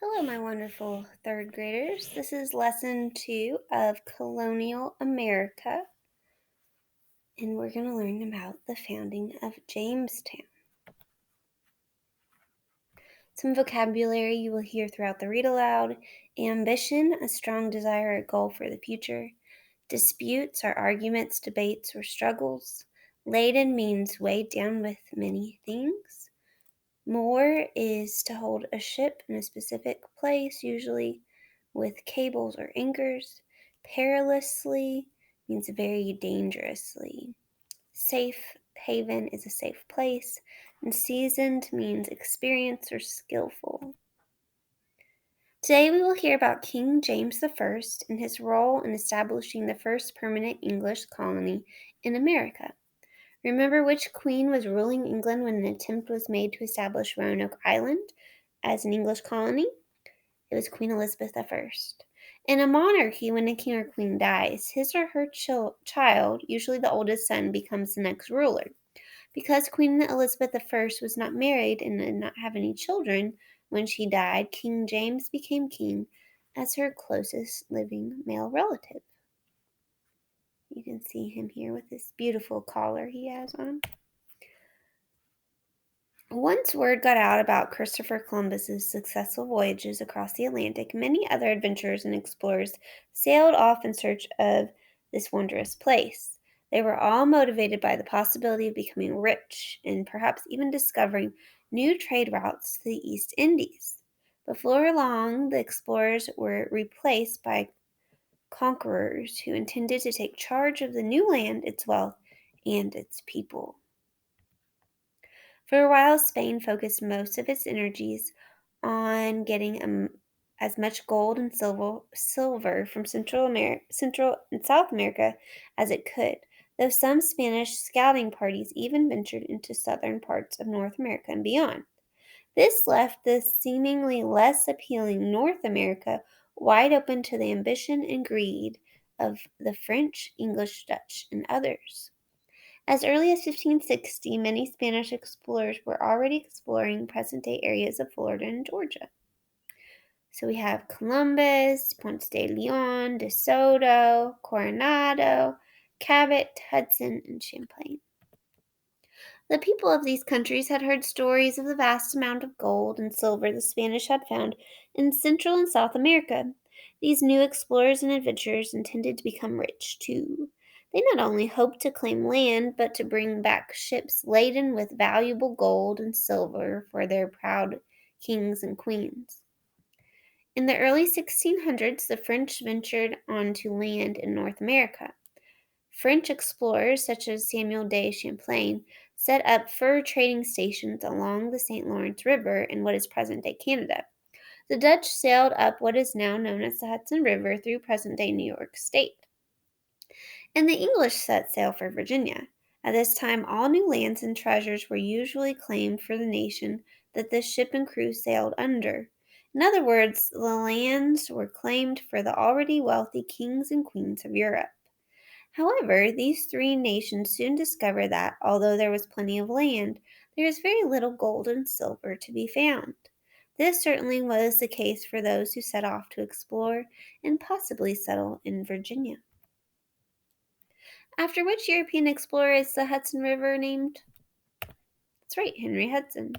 Hello, my wonderful third graders. This is lesson 2 of Colonial America, and we're going to learn about the founding of Jamestown. Some vocabulary you will hear throughout the read aloud: ambition, a strong desire or goal for the future; disputes are arguments, debates, or struggles; laden means weighed down with many things; moor is to hold a ship in a specific place, usually with cables or anchors; perilously means very dangerously; safe haven is a safe place; and seasoned means experienced or skillful. Today we will hear about King James I and his role in establishing the first permanent English colony in America. Remember which queen was ruling England when an attempt was made to establish Roanoke Island as an English colony? It was Queen Elizabeth I. In a monarchy, when a king or queen dies, his or her child, usually the oldest son, becomes the next ruler. Because Queen Elizabeth I was not married and did not have any children when she died, King James became king as her closest living male relative. You can see him here with this beautiful collar he has on. Once word got out about Christopher Columbus's successful voyages across the Atlantic, many other adventurers and explorers sailed off in search of this wondrous place. They were all motivated by the possibility of becoming rich and perhaps even discovering new trade routes to the East Indies. Before long, the explorers were replaced by conquerors who intended to take charge of the new land, its wealth, and its people. For a while, Spain focused most of its energies on getting as much gold and silver from Central and South America as it could, though some Spanish scouting parties even ventured into southern parts of North America and beyond. This left the seemingly less appealing North America wide open to the ambition and greed of the French, English, Dutch, and others. As early as 1560, many Spanish explorers were already exploring present-day areas of Florida and Georgia. So we have Columbus, Ponce de Leon, De Soto, Coronado, Cabot, Hudson, and Champlain. The people of these countries had heard stories of the vast amount of gold and silver the Spanish had found in Central and South America. These new explorers and adventurers intended to become rich too. They not only hoped to claim land, but to bring back ships laden with valuable gold and silver for their proud kings and queens. In the early 1600s, the French ventured onto land in North America. French explorers such as Samuel de Champlain set up fur trading stations along the St. Lawrence River in what is present-day Canada. The Dutch sailed up what is now known as the Hudson River through present-day New York State. And the English set sail for Virginia. At this time, all new lands and treasures were usually claimed for the nation that the ship and crew sailed under. In other words, the lands were claimed for the already wealthy kings and queens of Europe. However, these three nations soon discovered that, although there was plenty of land, there was very little gold and silver to be found. This certainly was the case for those who set off to explore and possibly settle in Virginia. After which European explorer is the Hudson River named? That's right, Henry Hudson.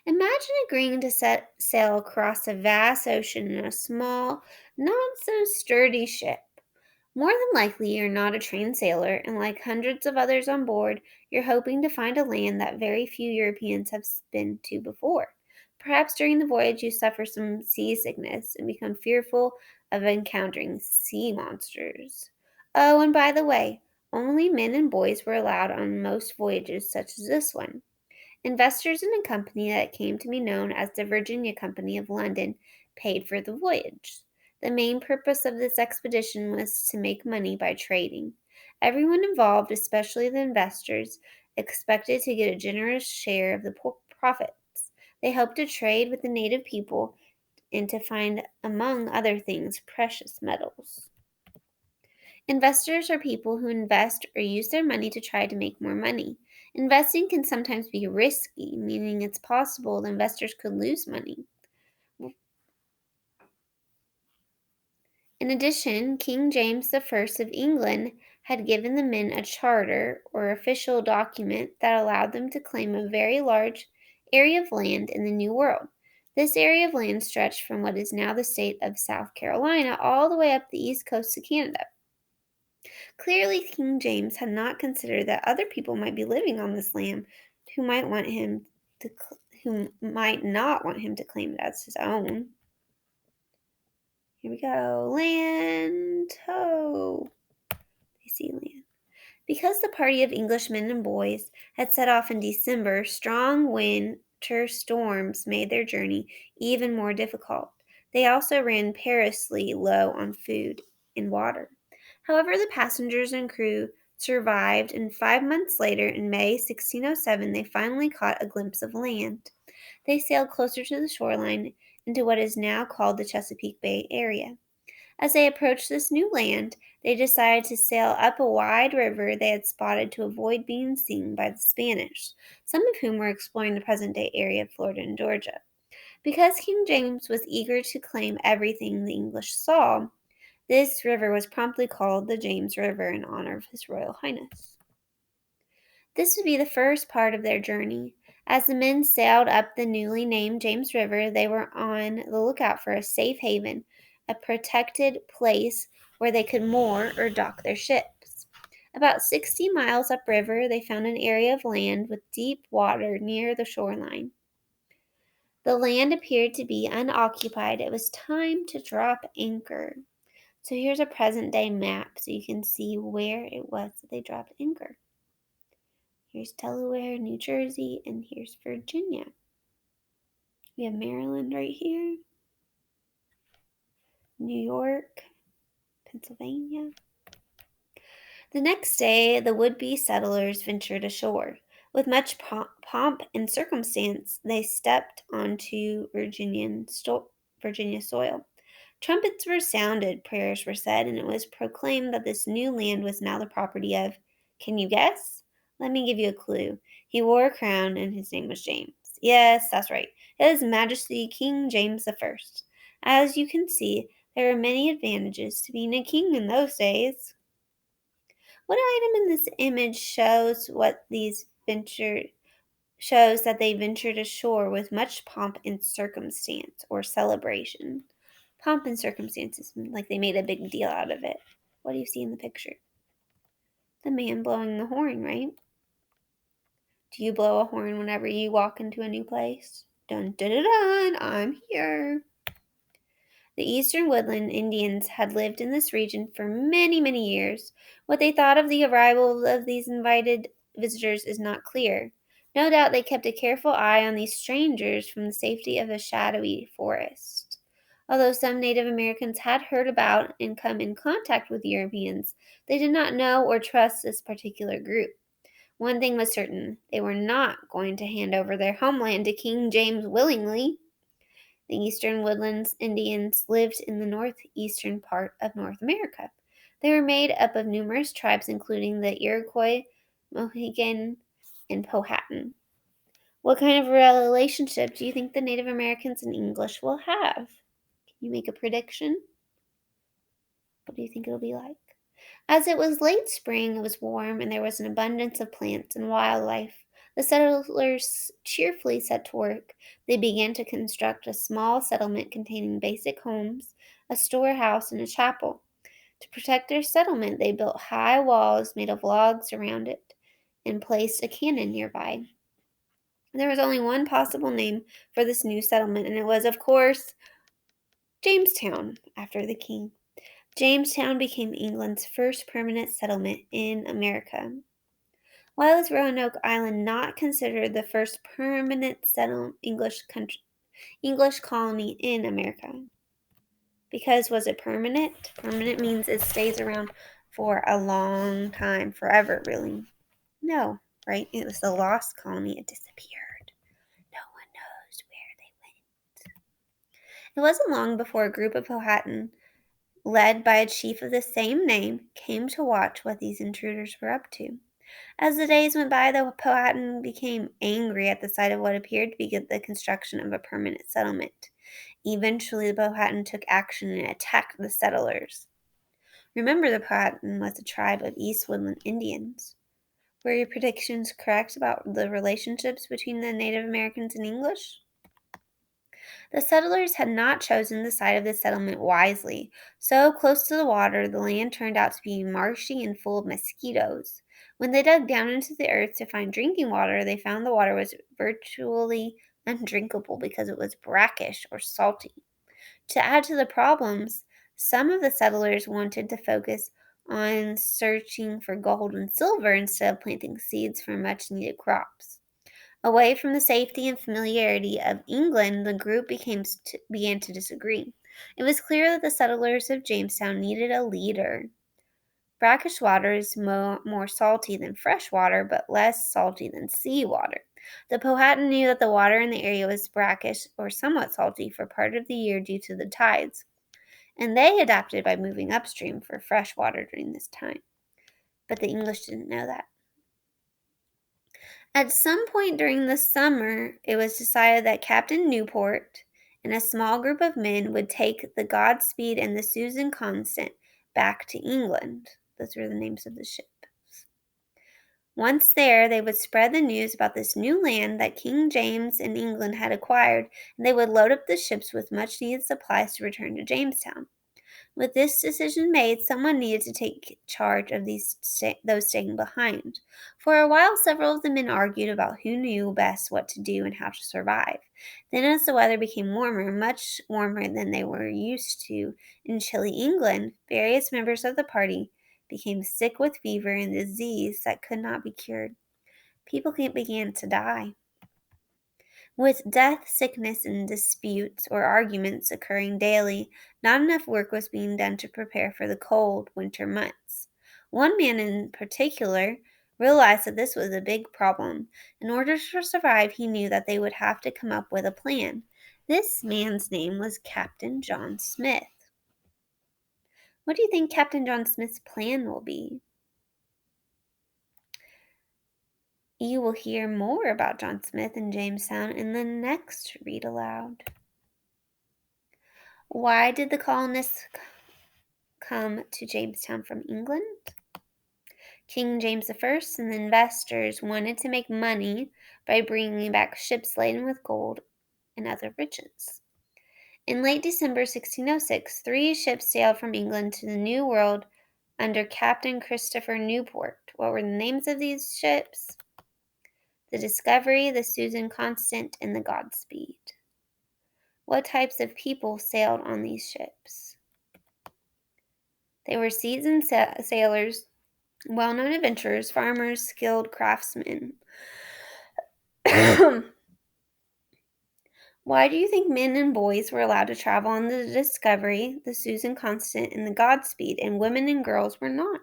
Imagine agreeing to set sail across a vast ocean in a small, not so sturdy ship. More than likely, you're not a trained sailor, and like hundreds of others on board, you're hoping to find a land that very few Europeans have been to before. Perhaps during the voyage, you suffer some seasickness and become fearful of encountering sea monsters. Oh, and by the way, only men and boys were allowed on most voyages, such as this one. Investors in a company that came to be known as the Virginia Company of London paid for the voyage. The main purpose of this expedition was to make money by trading. Everyone involved, especially the investors, expected to get a generous share of the profits. They hoped to trade with the native people and to find, among other things, precious metals. Investors are people who invest or use their money to try to make more money. Investing can sometimes be risky, meaning it's possible the investors could lose money. In addition, King James I of England had given the men a charter or official document that allowed them to claim a very large area of land in the New World. This area of land stretched from what is now the state of South Carolina all the way up the east coast of Canada. Clearly, King James had not considered that other people might be living on this land who might want him to who might not want him to claim it as his own. Here we go. Land ho. They see land. Because the party of Englishmen and boys had set off in December, strong winter storms made their journey even more difficult. They also ran perilously low on food and water. However, the passengers and crew survived, and 5 months later, in May 1607, they finally caught a glimpse of land. They sailed closer to the shoreline into what is now called the Chesapeake Bay area. As they approached this new land, they decided to sail up a wide river they had spotted to avoid being seen by the Spanish, some of whom were exploring the present day area of Florida and Georgia. Because King James was eager to claim everything the English saw, this river was promptly called the James River in honor of His Royal Highness. This would be the first part of their journey. As the men sailed up the newly named James River, they were on the lookout for a safe haven, a protected place where they could moor or dock their ships. About 60 miles upriver, they found an area of land with deep water near the shoreline. The land appeared to be unoccupied. It was time to drop anchor. So here's a present day map so you can see where it was that they dropped anchor. Here's Delaware, New Jersey, and here's Virginia. We have Maryland right here, New York, Pennsylvania. The next day, the would-be settlers ventured ashore. With much pomp and circumstance, they stepped onto Virginia soil. Trumpets were sounded, prayers were said, and it was proclaimed that this new land was now the property of, can you guess? Let me give you a clue. He wore a crown and his name was James. Yes, that's right. His Majesty King James I. As you can see, there are many advantages to being a king in those days. What item in this image shows that they ventured ashore with much pomp and circumstance or celebration? Pomp and circumstances, like they made a big deal out of it. What do you see in the picture? The man blowing the horn, right? Do you blow a horn whenever you walk into a new place? Dun dun dun dun, I'm here. The eastern woodland Indians had lived in this region for many, many years. What they thought of the arrival of these invited visitors is not clear. No doubt they kept a careful eye on these strangers from the safety of a shadowy forest. Although some Native Americans had heard about and come in contact with Europeans, they did not know or trust this particular group. One thing was certain, they were not going to hand over their homeland to King James willingly. The eastern woodlands Indians lived in the northeastern part of North America. They were made up of numerous tribes, including the Iroquois, Mohegan, and Powhatan. What kind of relationship do you think the Native Americans and English will have? Can you make a prediction? What do you think it'll be like? As it was late spring, it was warm, and there was an abundance of plants and wildlife. The settlers cheerfully set to work. They began to construct a small settlement containing basic homes, a storehouse, and a chapel. To protect their settlement, they built high walls made of logs around it and placed a cannon nearby. There was only one possible name for this new settlement, and it was, of course, Jamestown, after the king. Jamestown became England's first permanent settlement in America. Why was Roanoke Island not considered the first permanent settled English colony in America? Because was it permanent? Permanent means it stays around for a long time, forever, really. No, right? It was the lost colony. It disappeared. No one knows where they went. It wasn't long before a group of Powhatan, led by a chief of the same name, came to watch what these intruders were up to. As the days went by, the Powhatan became angry at the sight of what appeared to be the construction of a permanent settlement. Eventually, the Powhatan took action and attacked the settlers. Remember, the Powhatan was a tribe of East Woodland Indians. Were your predictions correct about the relationships between the Native Americans and English? The settlers had not chosen the site of the settlement wisely. So close to the water, the land turned out to be marshy and full of mosquitoes. When they dug down into the earth to find drinking water, they found the water was virtually undrinkable because it was brackish or salty. To add to the problems, some of the settlers wanted to focus on searching for gold and silver instead of planting seeds for much needed crops. Away from the safety and familiarity of England, the group began to disagree. It was clear that the settlers of Jamestown needed a leader. Brackish water is more salty than fresh water, but less salty than seawater. The Powhatan knew that the water in the area was brackish or somewhat salty for part of the year due to the tides, and they adapted by moving upstream for fresh water during this time. But the English didn't know that. At some point during the summer, it was decided that Captain Newport and a small group of men would take the Godspeed and the Susan Constant back to England. Those were the names of the ships. Once there, they would spread the news about this new land that King James and England had acquired, and they would load up the ships with much needed supplies to return to Jamestown. With this decision made, someone needed to take charge of those staying behind. For a while, several of the men argued about who knew best what to do and how to survive. Then, as the weather became warmer, much warmer than they were used to in chilly England, various members of the party became sick with fever and disease that could not be cured. People began to die. With death, sickness, and disputes or arguments occurring daily, not enough work was being done to prepare for the cold winter months. One man in particular realized that this was a big problem. In order to survive, he knew that they would have to come up with a plan. This man's name was Captain John Smith. What do you think Captain John Smith's plan will be? You will hear more about John Smith and Jamestown in the next read aloud. Why did the colonists come to Jamestown from England? King James I and the investors wanted to make money by bringing back ships laden with gold and other riches. In late December 1606, 3 ships sailed from England to the New World under Captain Christopher Newport. What were the names of these ships? The Discovery, the Susan Constant, and the Godspeed. What types of people sailed on these ships? They were seasoned sailors, well-known adventurers, farmers, skilled craftsmen. Why do you think men and boys were allowed to travel on the Discovery, the Susan Constant, and the Godspeed, and women and girls were not?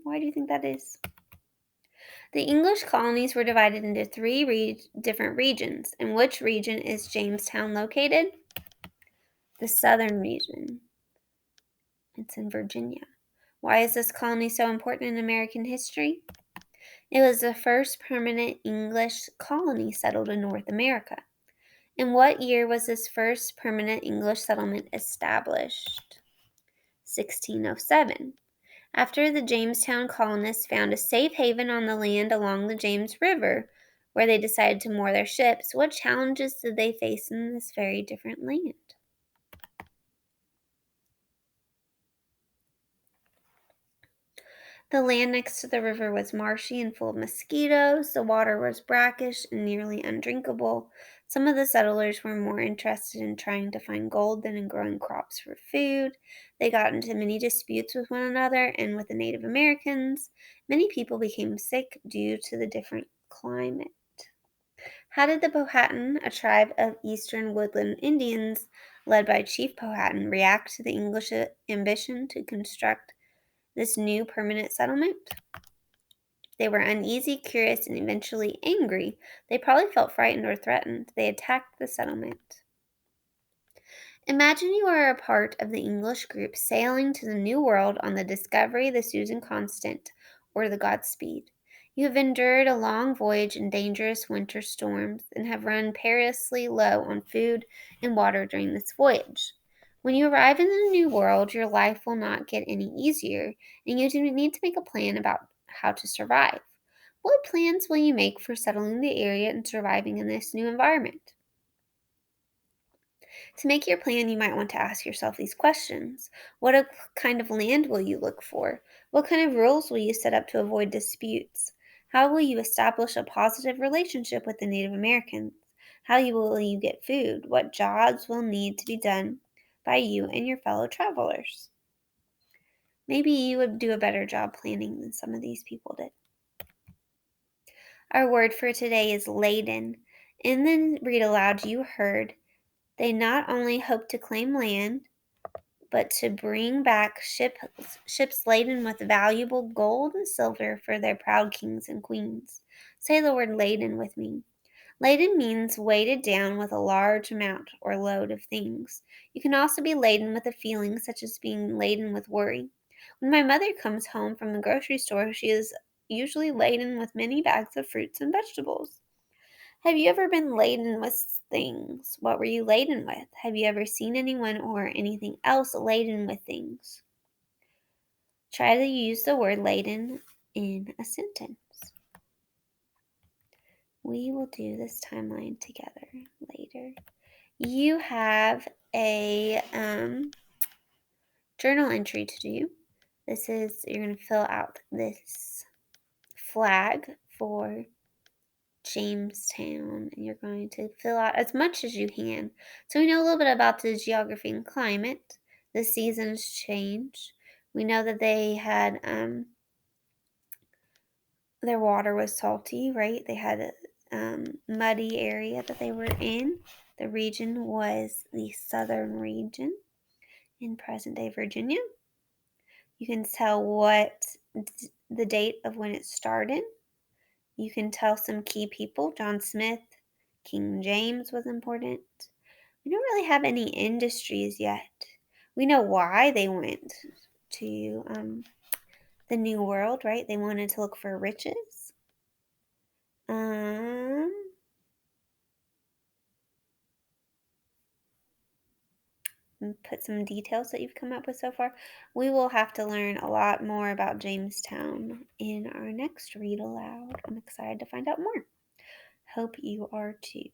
Why do you think that is? The English colonies were divided into 3 different regions. In which region is Jamestown located? The southern region. It's in Virginia. Why is this colony so important in American history? It was the first permanent English colony settled in North America. In what year was this first permanent English settlement established? 1607. After the Jamestown colonists found a safe haven on the land along the James River, where they decided to moor their ships, what challenges did they face in this very different land? The land next to the river was marshy and full of mosquitoes. The water was brackish and nearly undrinkable. Some of the settlers were more interested in trying to find gold than in growing crops for food. They got into many disputes with one another and with the Native Americans. Many people became sick due to the different climate. How did the Powhatan, a tribe of eastern woodland Indians led by Chief Powhatan, react to the English ambition to construct this new permanent settlement? They were uneasy, curious, and eventually angry. They probably felt frightened or threatened. They attacked the settlement. Imagine you are a part of the English group sailing to the New World on the Discovery, the Susan Constant, or the Godspeed. You have endured a long voyage in dangerous winter storms and have run perilously low on food and water during this voyage. When you arrive in the new world, your life will not get any easier, and you do need to make a plan about how to survive. What plans will you make for settling the area and surviving in this new environment? To make your plan, you might want to ask yourself these questions. Kind of land will you look for? What kind of rules will you set up to avoid disputes? How will you establish a positive relationship with the Native Americans? Will you get food? What jobs will need to be done by you and your fellow travelers? Maybe you would do a better job planning than some of these people did. Our word for today is laden. In the read aloud you heard, they not only hope to claim land, but to bring back ships laden with valuable gold and silver for their proud kings and queens. Say the word laden with me. Laden means weighted down with a large amount or load of things. You can also be laden with a feeling such as being laden with worry. When my mother comes home from the grocery store, she is usually laden with many bags of fruits and vegetables. Have you ever been laden with things? What were you laden with? Have you ever seen anyone or anything else laden with things? Try to use the word laden in a sentence. We will do this timeline together later. You have a journal entry to do. You're going to fill out this flag for Jamestown, and you're going to fill out as much as you can. So we know a little bit about the geography and climate. The seasons change. We know that they had their water was salty, right? They had a muddy area that they were in. The region was the southern region in present day Virginia. You can tell the date of when it started. You can tell some key people. John Smith, King James was important. We don't really have any industries yet. We know why they went to the New World, right? They wanted to look for riches. Um, put some details that you've come up with so far. We will have to learn a lot more about Jamestown in our next read aloud. I'm excited to find out more. Hope you are too.